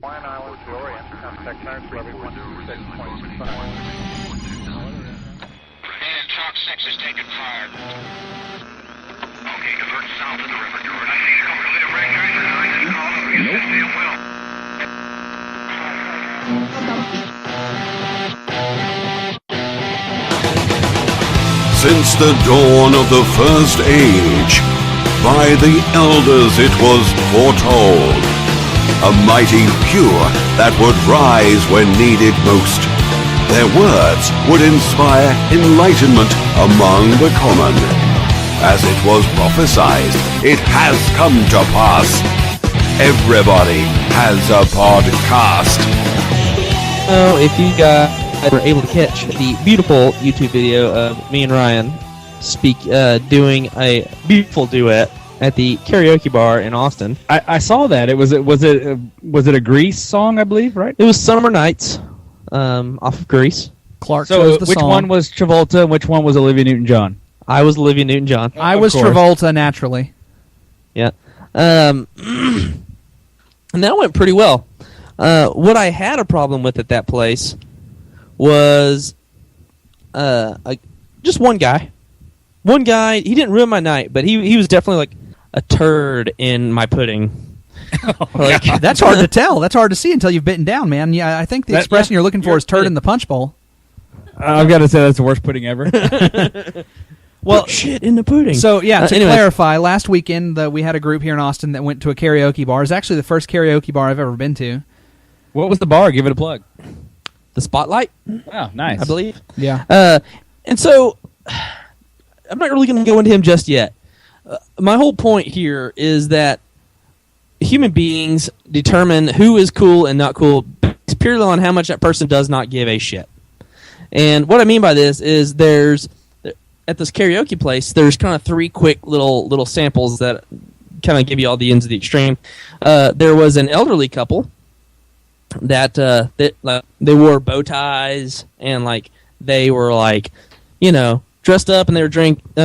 Hawaiian Islands, the Orient, contact time for every 126.25. And Chalk 6 is taking fire. Okay, divert south of the river. Divert. I see you come to the red tracer. I just called him. You said damn well. Since the dawn of the first age, by the elders it was foretold, a mighty cure that would rise when needed most. Their words would inspire enlightenment among the common. As it was prophesied, it has come to pass. Everybody has a podcast. Oh, if you guys were able to catch the beautiful YouTube video of me and Ryan doing a beautiful duet at the karaoke bar in Austin. I saw that. Was it a Grease song, I believe, right? It was Summer Nights, off of Grease. Clark So chose the which song. one was Travolta and which one was Olivia Newton-John? I was Olivia Newton-John. I was Travolta, naturally. Yeah. And that went pretty well. What I had a problem with at that place was just one guy. One guy, he didn't ruin my night, but he was definitely like a turd in my pudding. That's hard to tell. That's hard to see until you've bitten down, man. Yeah, I think the expression you're looking for is turd in the punch bowl. I've got to say that's the worst pudding ever. Well, shit in the pudding. So, yeah, to anyways. clarify, last weekend we had a group here in Austin that went to a karaoke bar. It's actually the first karaoke bar I've ever been to. What was the bar? Give it a plug. The Spotlight, Oh, nice. I believe. Yeah. And so, I'm not really going to go into him just yet. My whole point here is that human beings determine who is cool and not cool based purely on how much that person does not give a shit. And what I mean by this is at this karaoke place, there's kind of three quick little samples that kind of give you all the ends of the extreme. There was an elderly couple that they wore bow ties and like they were like, you know, dressed up and they were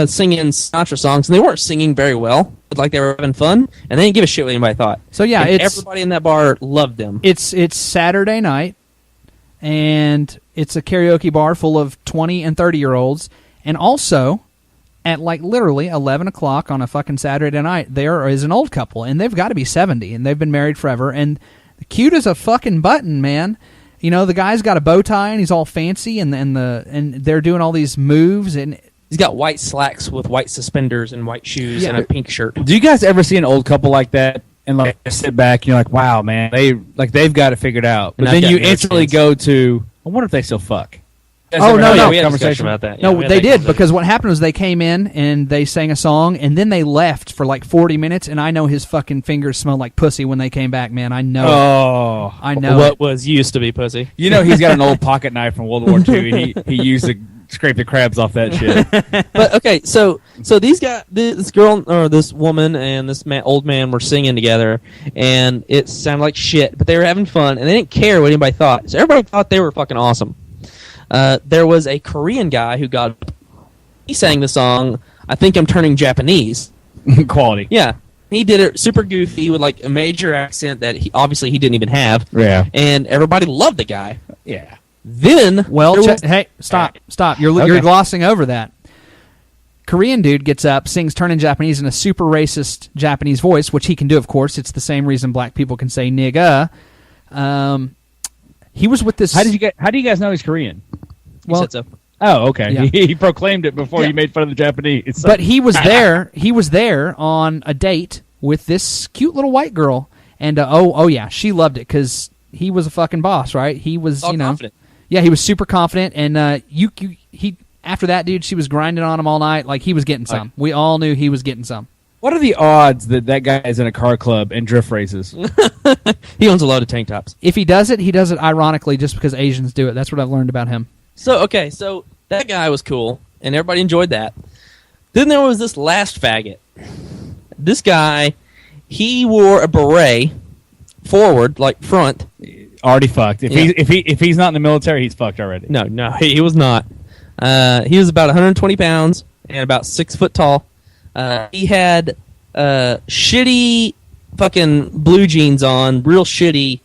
singing Sinatra songs, and they weren't singing very well, but like they were having fun, and they didn't give a shit what anybody thought. So yeah, and everybody in that bar loved them. It's Saturday night, and it's a karaoke bar full of 20 and 30-year-olds, and also at like literally 11 o'clock on a fucking Saturday night, there is an old couple, and they've got to be 70, and they've been married forever, and cute as a fucking button, man. You know, the guy's got a bow tie and he's all fancy, and they're doing all these moves, and he's got white slacks with white suspenders and white shoes and a pink shirt. Do you guys ever see an old couple like that and like sit back and you're like, wow, man, they've got it figured out, but then you instantly go to, I wonder if they still fuck. Oh, no. We had a conversation about that. No, they did, because what happened was they came in and they sang a song, and then they left for like 40 minutes, and I know his fucking fingers smelled like pussy when they came back, man. I know Oh. I know what was used to be pussy. You know he's got an old pocket knife from World War II, and he used to scrape the crabs off that shit. But okay, so these guys, this girl or this woman and this old man were singing together, and it sounded like shit, but they were having fun, and they didn't care what anybody thought. So everybody thought they were fucking awesome. There was a Korean guy who he sang the song, I Think I'm Turning Japanese. Quality. Yeah. He did it super goofy with like a major accent that he didn't even have. Yeah. And everybody loved the guy. Yeah. Then... hey, stop. You're glossing over that. Korean dude gets up, sings Turning Japanese in a super racist Japanese voice, which he can do, of course. It's the same reason black people can say nigga. He was with this... How do you guys know he's Korean? He said so. Oh, okay. Yeah. He proclaimed it before he made fun of the Japanese. But he was there. He was there on a date with this cute little white girl, and oh yeah, she loved it because he was a fucking boss, right? He was, confident. Yeah, he was super confident, and he after that, dude, she was grinding on him all night. Like he was getting some. We all knew he was getting some. What are the odds that guy is in a car club and drift races? He owns a load of tank tops. If he does it ironically just because Asians do it. That's what I've learned about him. So that guy was cool, and everybody enjoyed that. Then there was this last faggot. This guy, he wore a beret forward, like front. Already fucked. If he's not in the military, he's fucked already. No, he was not. He was about 120 pounds and about 6 foot tall. He had shitty fucking blue jeans on, real shitty,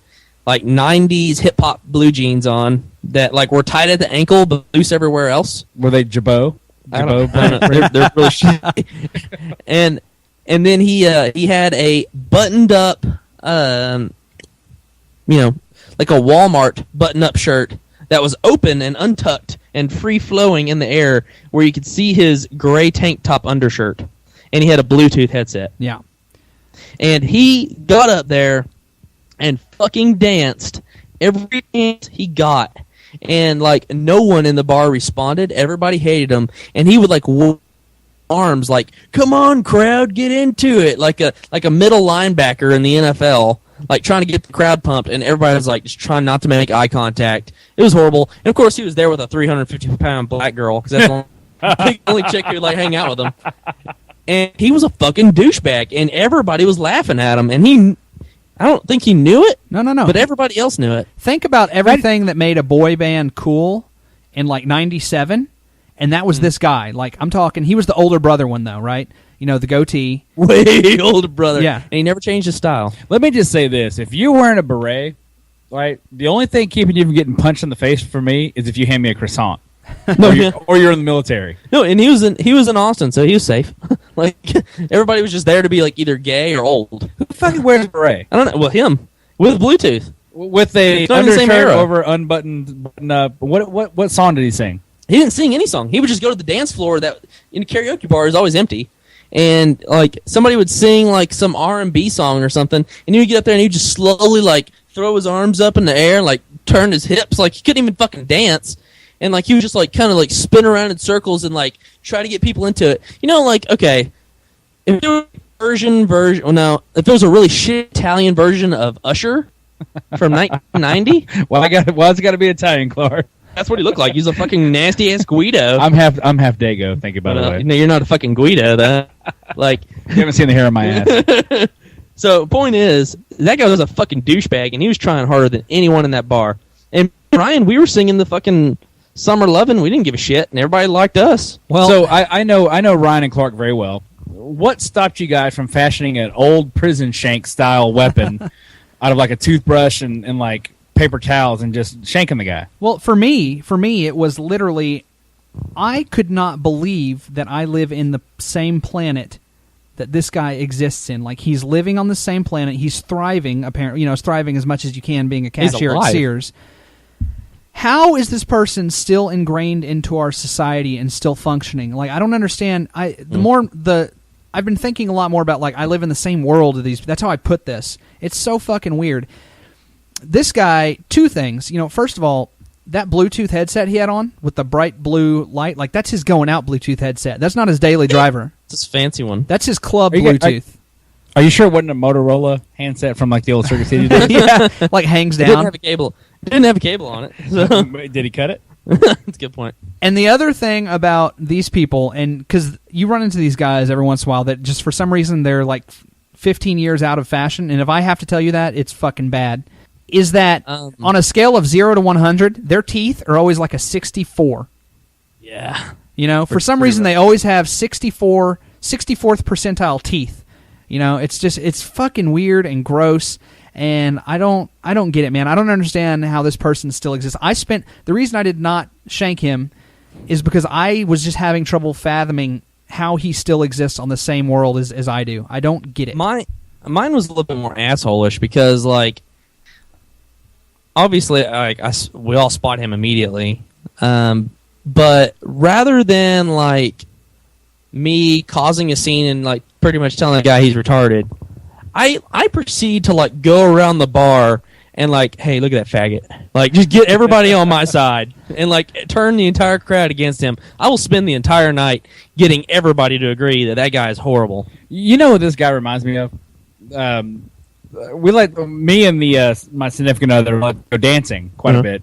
like 90s hip hop blue jeans on that like were tight at the ankle but loose everywhere else. Were they Jabot? I don't know. They're really shitty. And then he had a buttoned up, like a Walmart button up shirt that was open and untucked and free flowing in the air, where you could see his gray tank top undershirt, and he had a Bluetooth headset. Yeah, and he got up there and fucking danced every dance he got. And, like, no one in the bar responded. Everybody hated him. And he would, like, arms, like, come on, crowd, get into it. Like a middle linebacker in the NFL, like, trying to get the crowd pumped. And everybody was, like, just trying not to make eye contact. It was horrible. And, of course, he was there with a 350-pound black girl, because that's the only chick who would, like, hang out with him. And he was a fucking douchebag. And everybody was laughing at him. And I don't think he knew it. No. But everybody else knew it. Think about everything that made a boy band cool in like 97, and that was this guy. Like, I'm talking, he was the older brother one, though, right? You know, the goatee. Way older brother. Yeah. And he never changed his style. Let me just say this. If you're wearing a beret, right, the only thing keeping you from getting punched in the face for me is if you hand me a croissant. or you're in the military. No, and he was in Austin, so he was safe. Like, everybody was just there to be like either gay or old. Who fucking wears a beret? I don't know. Well, him with Bluetooth, with a undershirt over unbuttoned button up. What song did he sing? He didn't sing any song. He would just go to the dance floor that in a karaoke bar is always empty, and like somebody would sing like some R&B song or something, and he would get up there and he'd just slowly like throw his arms up in the air, like turn his hips, like he couldn't even fucking dance. And, like, he would just, like, kind of, like, spin around in circles and, like, try to get people into it. You know, like, okay, if there was if there was a really shit Italian version of Usher from 1990. Why's it got to be Italian, Clark? That's what he looked like. He's a fucking nasty-ass Guido. I'm half Dago, thank you, by the way. No, you're not a fucking Guido, though. Like, you haven't seen the hair on my ass. So, point is, that guy was a fucking douchebag, and he was trying harder than anyone in that bar. And, Ryan, we were singing the fucking Summer Lovin', we didn't give a shit, and everybody liked us. Well, so I know Ryan and Clark very well. What stopped you guys from fashioning an old prison shank style weapon out of like a toothbrush and like paper towels and just shanking the guy? Well, for me, it was literally, I could not believe that I live in the same planet that this guy exists in. Like, he's living on the same planet. He's thriving, apparently, thriving as much as you can being a cashier at Sears. How is this person still ingrained into our society and still functioning? Like, I don't understand. I've been thinking a lot more about, like, I live in the same world of these. That's how I put this. It's so fucking weird. This guy, two things. First of all, that Bluetooth headset he had on with the bright blue light, like, that's his going out Bluetooth headset. That's not his daily driver. It's his fancy one. That's his club Bluetooth. Are you sure it wasn't a Motorola handset from like the old Circuit City days? Yeah, like hangs down. It didn't have a cable on it. So. Did he cut it? That's a good point. And the other thing about these people, and because you run into these guys every once in a while that just for some reason they're like 15 years out of fashion, and if I have to tell you that, it's fucking bad, is that on a scale of 0 to 100, their teeth are always like a 64. Yeah. For some reason they always have 64th percentile teeth. It's fucking weird and gross, and I don't get it, man. I don't understand how this person still exists. The reason I did not shank him is because I was just having trouble fathoming how he still exists on the same world as I do. I don't get it. Mine was a little bit more asshole-ish because, like, obviously, we all spot him immediately, but rather than, like, me causing a scene and, like, pretty much telling the guy he's retarded, I proceed to, like, go around the bar and, like, hey, look at that faggot. Like, just get everybody on my side and, like, turn the entire crowd against him. I will spend the entire night getting everybody to agree that guy is horrible. You know what this guy reminds me of? Me and my significant other go dancing quite a bit.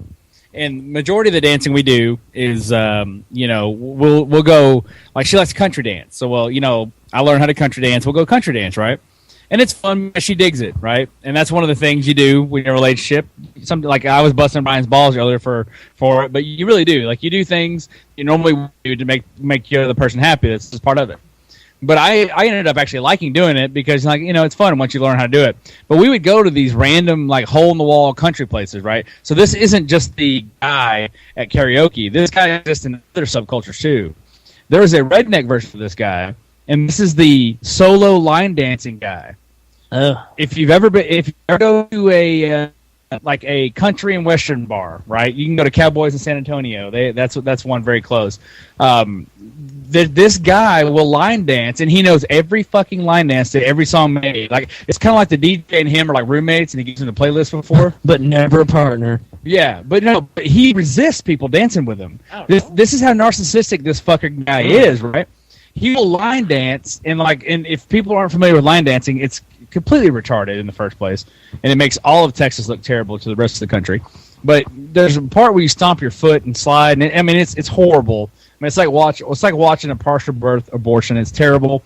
And majority of the dancing we do is, we'll go, like, she likes to country dance. So, I learned how to country dance. We'll go country dance, right? And it's fun. She digs it, right? And that's one of the things you do when you're in a relationship. Something like I was busting Brian's balls earlier for it, but you really do. Like, you do things you normally do to make the other person happy. That's just part of it. But I ended up actually liking doing it because, like, it's fun once you learn how to do it. But we would go to these random, like, hole-in-the-wall country places, right? So this isn't just the guy at karaoke. This guy exists in other subcultures, too. There is a redneck version of this guy, and this is the solo line dancing guy. If you ever go to a country and western bar, right? You can go to Cowboys in San Antonio. That's one very close. This guy will line dance, and he knows every fucking line dance to every song made. Like, it's kind of like the DJ and him are like roommates, and he gives him the playlist before, but never a partner. Yeah, but he resists people dancing with him. This is how narcissistic this fucking guy is, right? He will line dance, and if people aren't familiar with line dancing, it's completely retarded in the first place, and it makes all of Texas look terrible to the rest of the country. But there's a part where you stomp your foot and slide, and it's horrible. I mean, it's like watching a partial birth abortion. It's terrible.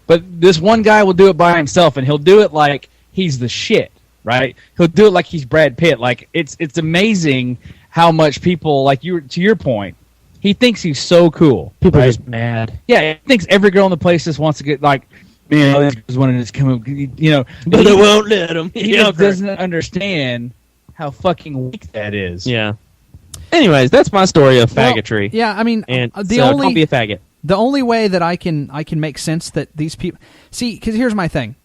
But this one guy will do it by himself, and he'll do it like he's the shit, right? He'll do it like he's Brad Pitt. Like, it's amazing how much people, like, to your point, he thinks he's so cool. People right? are just mad. Yeah, he thinks every girl in the place just wants to get, like, man, these girls want to just come up, But they won't let him. He just doesn't understand how fucking weak that is. Yeah. Anyways, that's my story of faggotry. Yeah, I mean, and don't be a faggot. The only way that I can make sense that these people see, because here's my thing,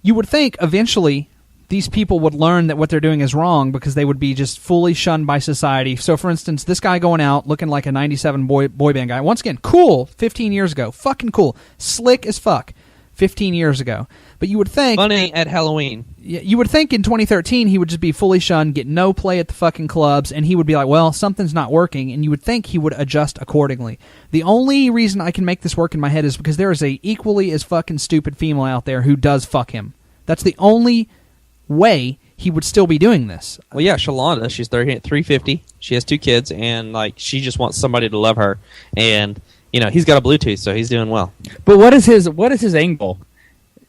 you would think eventually these people would learn that what they're doing is wrong because they would be just fully shunned by society. So, for instance, this guy going out looking like a 97 boy band guy, once again, cool, 15 years ago, fucking cool, slick as fuck, 15 years ago. But you would think... Funny at Halloween. You would think in 2013 he would just be fully shunned, get no play at the fucking clubs, and he would be like, well, something's not working, and you would think he would adjust accordingly. The only reason I can make this work in my head is because there is a equally as fucking stupid female out there who does fuck him. That's the only way he would still be doing this. Well, yeah, Shalonda, she's 350. She has 2 kids, and she just wants somebody to love her. And he's got a Bluetooth, so he's doing well. But what is his angle?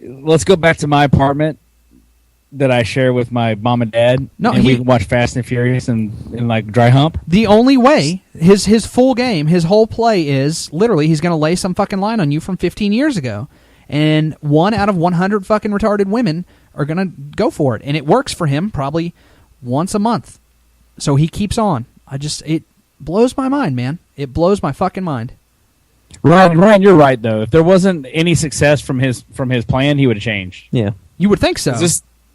Let's go back to my apartment that I share with my mom and dad. We watch Fast and Furious and like dry hump. The only way, his full game, his whole play is literally he's going to lay some fucking line on you from 15 years ago. And 1 out of 100 fucking retarded women are going to go for it. And it works for him probably once a month. So he keeps on. It blows my mind, man. It blows my fucking mind. Ryan, you're right though. If there wasn't any success from his plan, he would have changed. Yeah, you would think so.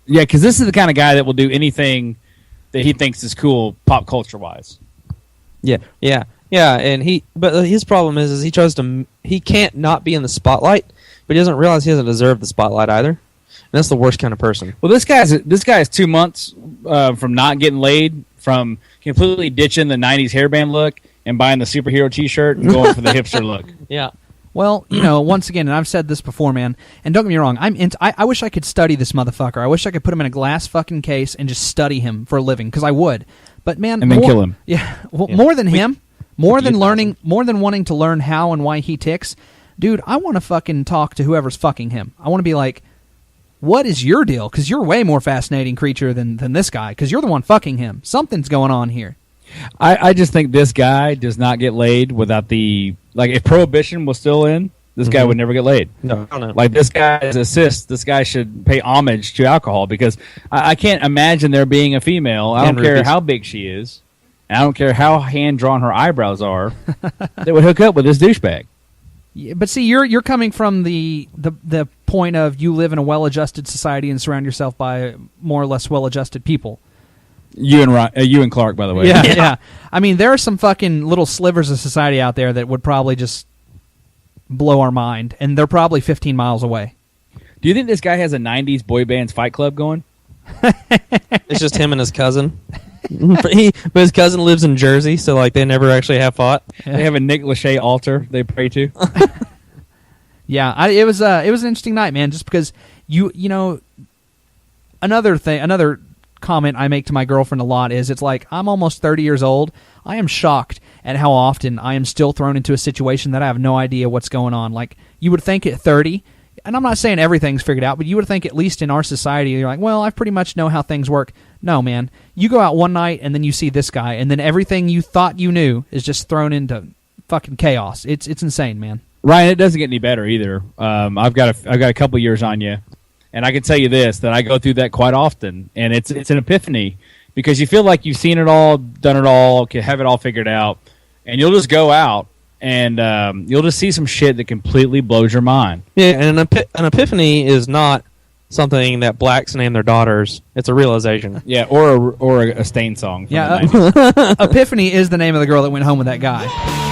Because this is the kind of guy that will do anything that he thinks is cool, pop culture wise. Yeah. And his problem is he can't not be in the spotlight, but he doesn't realize he doesn't deserve the spotlight either. And that's the worst kind of person. Well, this guy is 2 months from not getting laid, from completely ditching the '90s hairband look and buying the superhero T-shirt and going for the hipster look. Yeah. Well, once again, and I've said this before, man, and don't get me wrong, I wish I could study this motherfucker. I wish I could put him in a glass fucking case and just study him for a living, because I would. But, man... And then kill him. Yeah. Well, more than him, more than wanting to learn how and why he ticks, dude, I want to fucking talk to whoever's fucking him. I want to be like, what is your deal? Because you're way more fascinating creature than this guy, because you're the one fucking him. Something's going on here. I just think this guy does not get laid without the... Like, if Prohibition was still in, this guy would never get laid. No. Like, this guy's assist, this guy should pay homage to alcohol, because I can't imagine there being a female, I don't care how big she is, and I don't care how hand-drawn her eyebrows are, that would hook up with this douchebag. Yeah, but see, you're coming from the point of you live in a well-adjusted society and surround yourself by more or less well-adjusted people. You and Clark, by the way. Yeah. I mean, there are some fucking little slivers of society out there that would probably just blow our mind, and they're probably 15 miles away. Do you think this guy has a 90s boy bands fight club going? It's just him and his cousin. But his cousin lives in Jersey, so they never actually have fought. They have a Nick Lachey altar they pray to. Yeah, it was an interesting night, man. Just because another comment I make to my girlfriend a lot is, it's like, I'm almost 30 years old. I am shocked at how often I am still thrown into a situation that I have no idea what's going on. Like, you would think at 30, and I'm not saying everything's figured out, but you would think at least in our society, you're like, well, I pretty much know how things work. No, man. You go out one night and then you see this guy, and then everything you thought you knew is just thrown into fucking chaos. It's insane, man. Ryan, it doesn't get any better either. I've got a couple years on you, and I can tell you this, that I go through that quite often, and it's an epiphany because you feel like you've seen it all, done it all, have it all figured out, and you'll just go out and you'll just see some shit that completely blows your mind. Yeah, and an epiphany is not something that blacks name their daughters. It's a realization. Yeah, or a Stain song. From Yeah, the 90s. Epiphany is the name of the girl that went home with that guy.